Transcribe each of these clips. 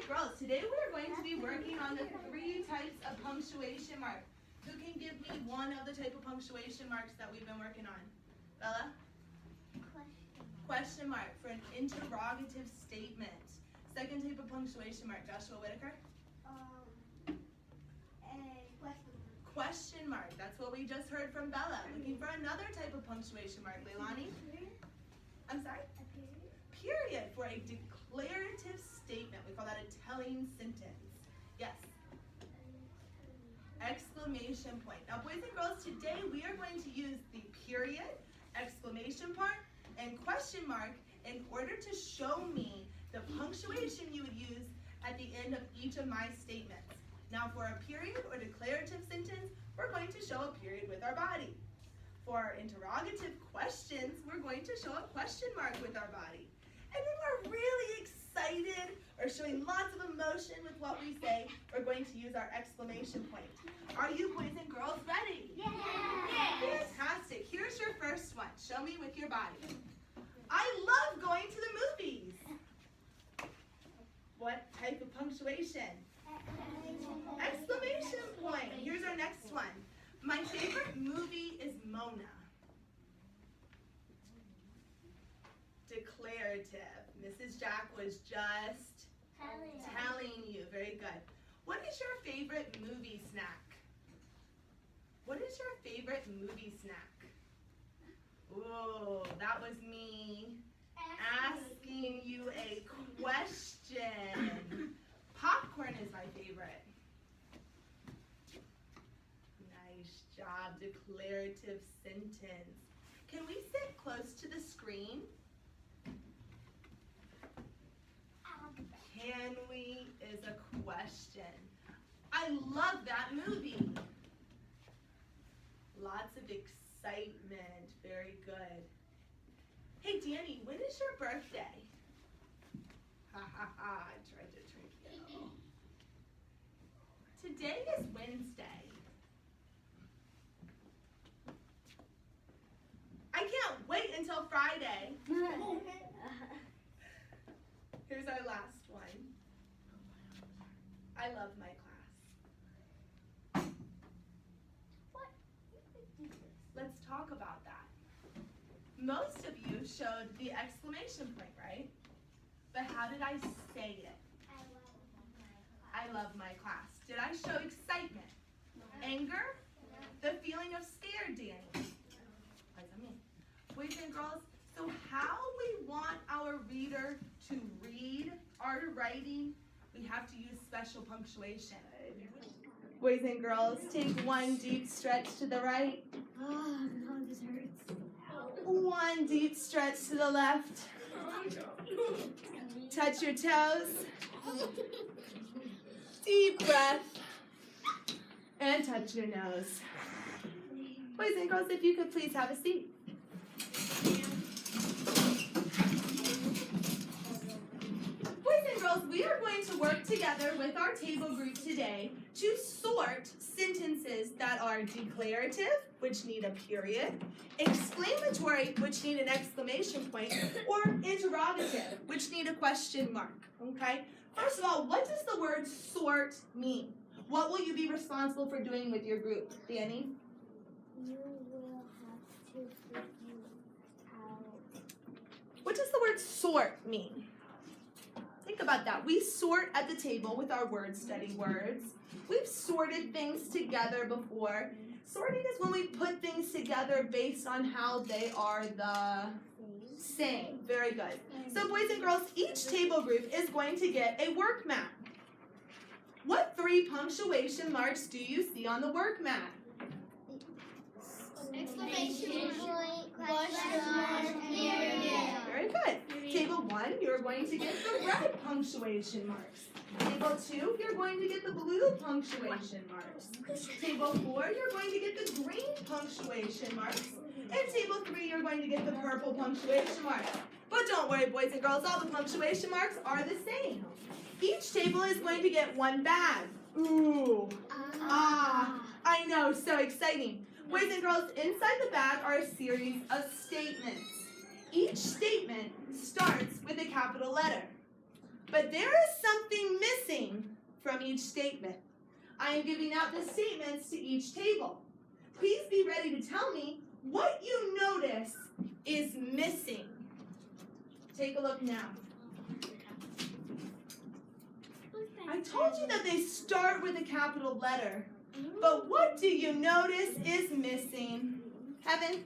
girls, today we're going to be working on the 3 types of punctuation mark. Who can give me one of the type of punctuation marks that we've been working on? Bella? Question mark for an interrogative statement. Second type of punctuation mark, Joshua Whitaker? A question mark. Question mark, that's what we just heard from Bella. Looking for another type of punctuation mark, Leilani? I'm sorry? A period. Period for a declarative statement. We call that a telling sentence. Yes. Exclamation point. Now, boys and girls, today we are going to use the period, exclamation point, and question mark in order to show me the punctuation you would use at the end of each of my statements. Now, for a period or declarative sentence, we're going to show a period with our body. For our interrogative questions, we're going to show a question mark with our body. And then we're really excited or showing lots of emotion with what we say, we're going to use our exclamation point. Are you boys and girls ready? Yes. Fantastic. Here's your first one. Show me with your body. I love going to the movies. What type of punctuation? Exclamation point. Here's our next one. My favorite movie is Mona. Declarative. Mrs. Jack was just telling you. Very good. What is your favorite movie snack? What is your favorite movie snack? Oh, that was me asking you a question. Popcorn is my favorite. Nice job. Declarative sentence. Can we sit close to the screen? Can we is a question. I love that movie. Lots of excitement. Very good. Hey, Danny, when is your birthday? Ha ha ha, I tried to trick you. Today is Wednesday. I can't wait until Friday. Here's our last one. I love my class. What? Let's talk about that. Most of you showed the exclamation point, right? But how did I say it? I love my class. Did I show excitement? Anger? The feeling of scared, Danny? Boys and girls, so how we want our reader to read our writing, we have to use special punctuation. Boys and girls, take one deep stretch to the right. Oh, no, this hurts. One deep stretch to the left. Touch your toes. Deep breath. And touch your nose. Boys and girls, if you could please have a seat. Boys and girls, we are going to work together with our table group today to sort sentences that are declarative, which need a period, exclamatory, which need an exclamation point, or interrogative, which need a question mark, okay? First of all, what does the word sort mean? What will you be responsible for doing with your group, Danny? You will have to figure out. What does the word sort mean? Think about that. We sort at the table with our word study words. We've sorted things together before. Sorting is when we put things together based on how they are the same. Very good. So boys and girls, each table group is going to get a work mat. What 3 punctuation marks do you see on the work mat? Exclamation point, question mark, period. Very good. Table 1, you're going to get the red punctuation marks. Table 2, you're going to get the blue punctuation marks. Table 4, you're going to get the green punctuation marks. And table 3, you're going to get the purple punctuation marks. But don't worry, boys and girls, all the punctuation marks are the same. Each table is going to get 1 bag. Ooh. I know, so exciting. Boys and girls, inside the bag are a series of statements. Each statement starts with a capital letter. But there is something missing each statement. I am giving out the statements to each table. Please be ready to tell me what you notice is missing. Take a look now. I told you that they start with a capital letter, but what do you notice is missing? Heaven?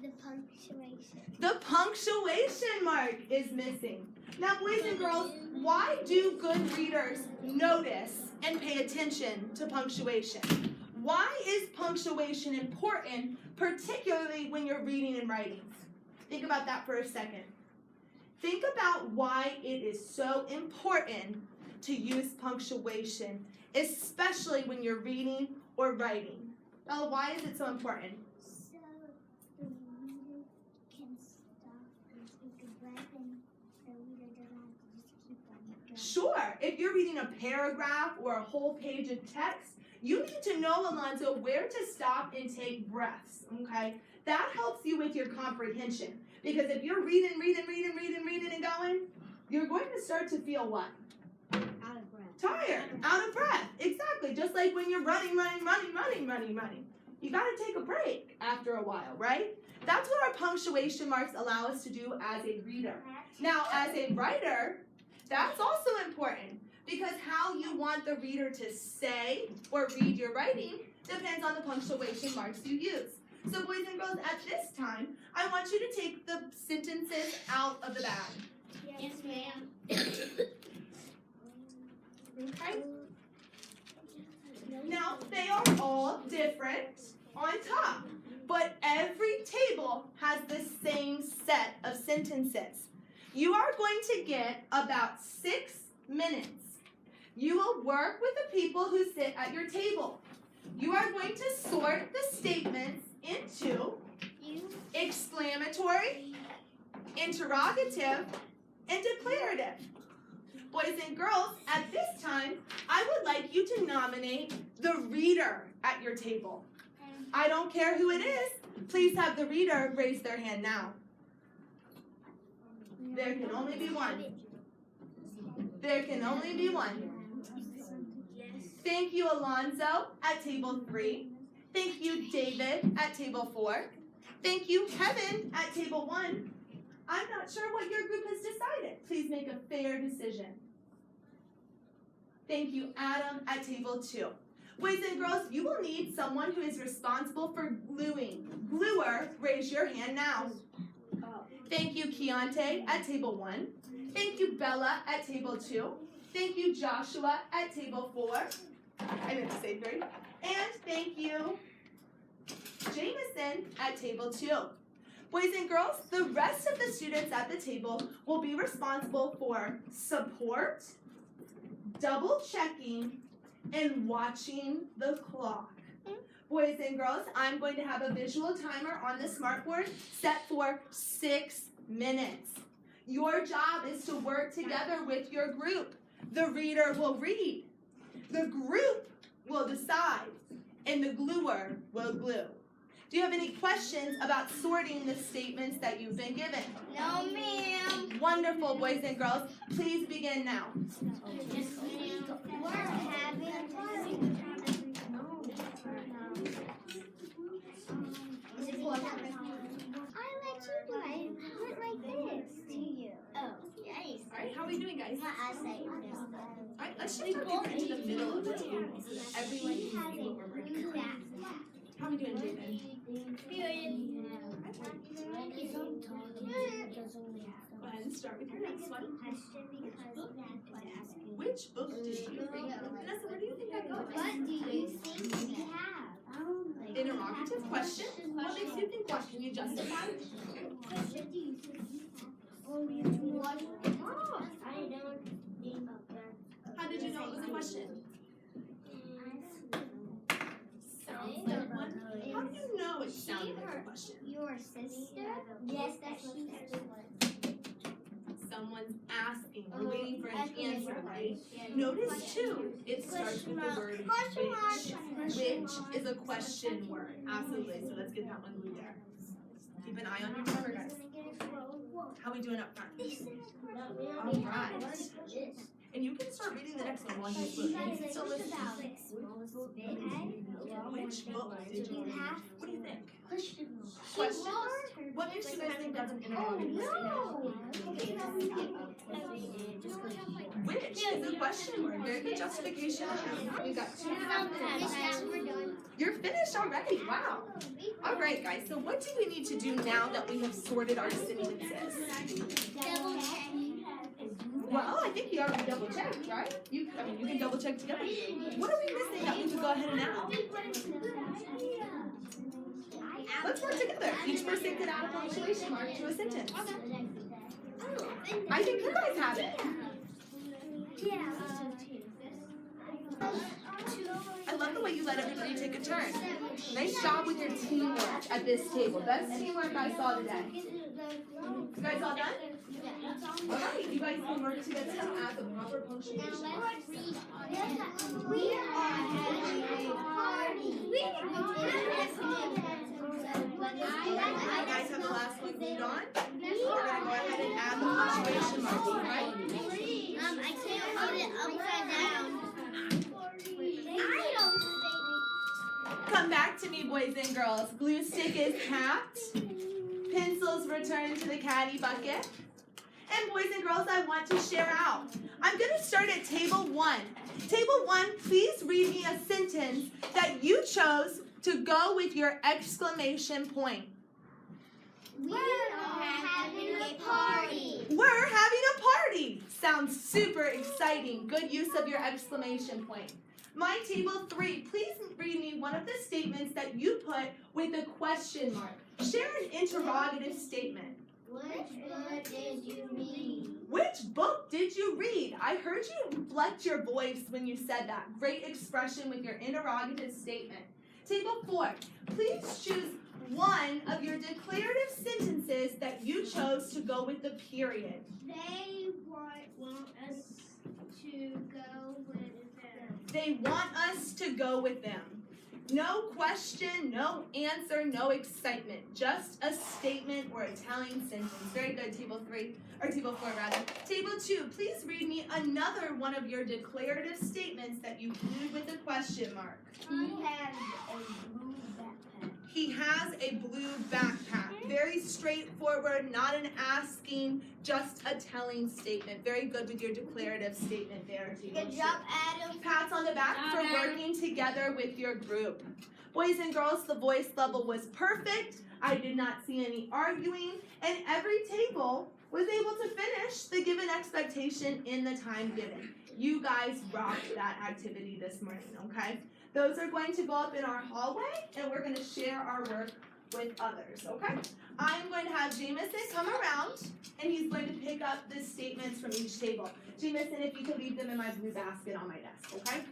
The punctuation. The punctuation mark is missing. Now, boys and girls, why do good readers notice and pay attention to punctuation? Why is punctuation important, particularly when you're reading and writing? Think about that for a second. Think about why it is so important to use punctuation, especially when you're reading or writing. Bella, why is it so important? So the reader can stop and take a breath, and the reader doesn't have to just keep on going. Sure, if you're reading a paragraph or a whole page of text, you need to know, Alonzo, where to stop and take breaths, okay? That helps you with your comprehension. Because if you're reading and going, you're going to start to feel what? Out of breath. Tired, out of breath. Exactly, just like when you're running. You got to take a break after a while, right? That's what our punctuation marks allow us to do as a reader. Now, as a writer, that's also important because how you want the reader to say or read your writing depends on the punctuation marks you use. So boys and girls, at this time, I want you to take the sentences out of the bag. Yes, ma'am. Okay? Now, they are all different on top, but every table has the same set of sentences. You are going to get about 6 minutes. You will work with the people who sit at your table. You are going to sort the statements into exclamatory, interrogative, and declarative. Boys and girls, at this time, I would like you to nominate the reader at your table. I don't care who it is. Please have the reader raise their hand now. There can only be one. There can only be one. Thank you, Alonzo, at table 3. Thank you, David, at table 4. Thank you, Kevin, at table 1. I'm not sure what your group has decided. Please make a fair decision. Thank you, Adam, at table 2. Boys and girls, you will need someone who is responsible for gluing. Gluer, raise your hand now. Thank you, Keontae, at table 1. Thank you, Bella, at table 2. Thank you, Joshua, at table 4. I meant to say 3. And thank you, Jameson, at table 2. Boys and girls, the rest of the students at the table will be responsible for support, double checking, and watching the clock. Boys and girls, I'm going to have a visual timer on the smartboard set for 6 minutes. Your job is to work together with your group. The reader will read. The group will decide, and the gluer will glue. Do you have any questions about sorting the statements that you've been given? No, ma'am. Wonderful, boys and girls. Please begin now. Yes, ma'am. We're having I let you do it. I went like this to you. Oh, nice. All right, how are we doing, guys? I say All right, let's shift our paper into the middle of the table so that everyone can see what we're working on. How are we doing, David? Go ahead and start with your next one. Which book did you read? Vanessa, where do you think that goes? What do you think we have? Interrogative question. What makes you think what? Can you justify? Question do you think we have? I don't think How did you know it was a question? Sounds like one. How do you know it sounded like a question? Your sister? Yes, that she Someone's asking. We're waiting for an answer, right? Notice too, it starts with the word which. Which is a question word. Absolutely. So let's get that one glued there. Keep an eye on your timer, guys. How are we doing up front? All right. And you can start reading the next one while he's looking. You can still listen. Which book did you read? What do you think? Question mark? What makes you guys think that's an interrogative statement? Which is a question mark. Very good justification. We got 2.5 minutes. You're finished already. Wow. All right, guys. So what do we need to do now that we have sorted our sentences? Double check. Well, I think you already double checked, right? You can double check together. What are we missing that we could go ahead and add? Let's work together. Each person could add a punctuation mark to a sentence. I think you guys have it. I love the way you let everybody take a turn. Nice job with your teamwork at this table. Best teamwork I saw today. You guys all done? All right, you guys can work together to add the proper punctuation mark. We are having a party. You guys have the last one glued on? We're going to go ahead and add the punctuation mark, right? I can't put it upside down. I don't think. Come back to me, boys and girls. Glue stick is packed. Pencils returned to the caddy bucket. And boys and girls, I want to share out. I'm going to start at table 1. Table 1, please read me a sentence that you chose to go with your exclamation point. We are having a party. We're having a party. Sounds super exciting. Good use of your exclamation point. My table 3, please read me one of the statements that you put with a question mark. Share an interrogative statement. Which book did you read? Which book did you read? I heard you inflect your voice when you said that. Great expression with your interrogative statement. Table 4, please choose one of your declarative sentences that you chose to go with the period. They want us to go with them. They want us to go with them. No question, no answer, no excitement. Just a statement or a telling sentence. Very good, table 3, or table 4 rather. Table 2, please read me another one of your declarative statements that you glued with a question mark. He has a blue backpack. He has a blue backpack. Very straightforward, not an asking, just a telling statement. Very good with your declarative statement there, table 2. Good job, Adam. Pats on the back for working together with your group. Boys and girls, the voice level was perfect. I did not see any arguing, and every table was able to finish the given expectation in the time given. You guys rocked that activity this morning, okay? Those are going to go up in our hallway, and we're going to share our work with others, okay? I'm going to have Jameson come around, and he's going to pick up the statements from each table. Jameson, if you could leave them in my blue basket on my desk, okay?